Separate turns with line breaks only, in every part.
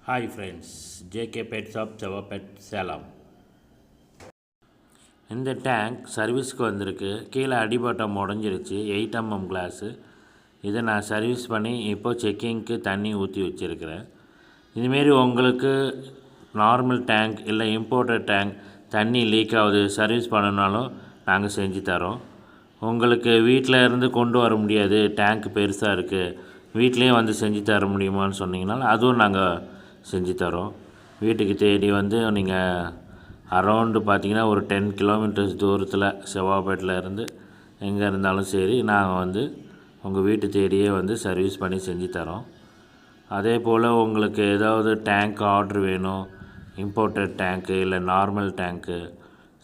Hi friends, JK pet shop Sevvapet Salem. இந்த tank சர்வீஸ்க்கு வந்திருக்கு. கீழே அடிபட்டம் உடஞ்சிருச்சு. 8mm class. இதை நான் சர்வீஸ் பண்ணி இப்போது செக்கிங்க்கு தண்ணி ஊற்றி வச்சுருக்கிறேன். இதுமாரி உங்களுக்கு நார்மல் டேங்க் இல்லை இம்போர்ட்டட் டேங்க் தண்ணி லீக் ஆகுது, சர்வீஸ் பண்ணனாலும் நாங்கள் செஞ்சு தரோம். உங்களுக்கு வீட்டில் இருந்து கொண்டு வர முடியாது, டேங்க் பெருசாக இருக்குது, வீட்லேயும் வந்து செஞ்சு தர முடியுமான்னு சொன்னீங்கனாலும் அதுவும் நாங்கள் செஞ்சு தரோம். வீட்டுக்கு தேடி வந்து நீங்கள் அரௌண்டு பார்த்திங்கன்னா ஒரு 10 கிலோமீட்டர்ஸ் தூரத்தில் செவ்வாப்பேட்டில் இருந்து எங்கே இருந்தாலும் சரி, நாங்கள் வந்து உங்கள் வீட்டு தேடியே வந்து சர்வீஸ் பண்ணி செஞ்சு தரோம். அதே போல் உங்களுக்கு ஏதாவது டேங்க் ஆர்ட்ரு வேணும், இம்போர்ட்டட் டேங்க்கு இல்லை நார்மல் டேங்க்கு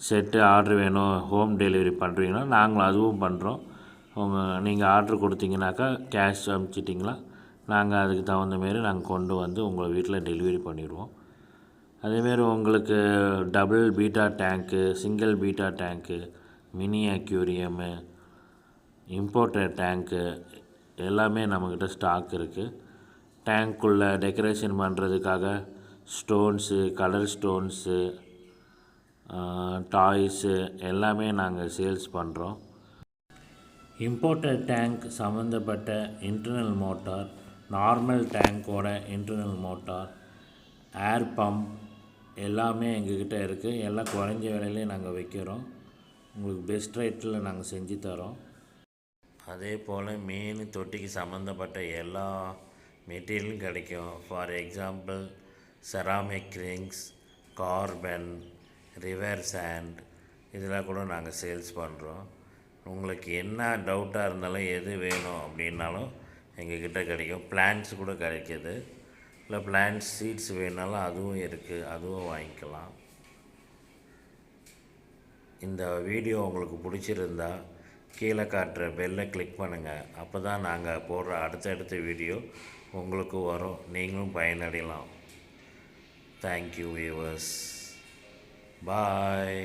செட்டு ஆர்ட்ரு வேணும், ஹோம் டெலிவரி பண்ணுறீங்கன்னா நாங்களும் அதுவும் பண்ணுறோம். நீங்கள் ஆர்ட்ரு கொடுத்தீங்கனாக்கா கேஷ் அனுப்பிச்சிட்டிங்களா நாங்கள் அதுக்கு தகுந்த மாரி நாங்கள் கொண்டு வந்து உங்கள் வீட்டில் டெலிவரி பண்ணிடுவோம். அதேமாரி உங்களுக்கு double betta tank, single betta tank, mini aquarium, imported tank எல்லாமே நம்மக்கிட்ட ஸ்டாக் இருக்குது. டேங்க்குள்ளே டெக்கரேஷன் பண்ணுறதுக்காக ஸ்டோன்ஸு, கலர் ஸ்டோன்ஸு, டாய்ஸு எல்லாமே நாங்கள் சேல்ஸ் பண்ணுறோம். இம்போர்ட்டட் டேங்க் சம்மந்தப்பட்ட இன்டர்னல் மோட்டார், நார்மல் டேங்க்கோட இன்டர்னல் மோட்டார், ஏர் பம்ப் எல்லாமே எங்கக்கிட்ட இருக்குது. எல்லாம் குறைஞ்ச விலையிலே நாங்கள் வைக்கிறோம். உங்களுக்கு பெஸ்ட் ரேட்டில் நாங்கள் செஞ்சு தரோம். அதே போல் மீன் தொட்டிக்கு சம்மந்தப்பட்ட எல்லா மெட்டீரியலும் கிடைக்கும். For example ceramic rings, carbon, river sand இதெல்லாம் கூட நாங்கள் சேல்ஸ் பண்ணுறோம். உங்களுக்கு என்ன டவுட்டாக இருந்தாலும் எது வேணும் அப்படின்னாலும் எங்கக்கிட்ட கிடைக்கும். பிளான்ட்ஸ் கூட கிடைக்கிது. இல்லை பிளான்ட்ஸ் சீட்ஸ் வேணாலும் அதுவும் இருக்குது, அதுவும் வாங்கிக்கலாம். இந்த வீடியோ உங்களுக்கு பிடிச்சிருந்தா கீழே காட்டுற பெல்லை கிளிக் பண்ணுங்கள். அப்போ தான் நாங்கள் போடுற அடுத்தடுத்த வீடியோ உங்களுக்கு வரும், நீங்களும் பயனடையலாம். Thank you viewers. பாய்.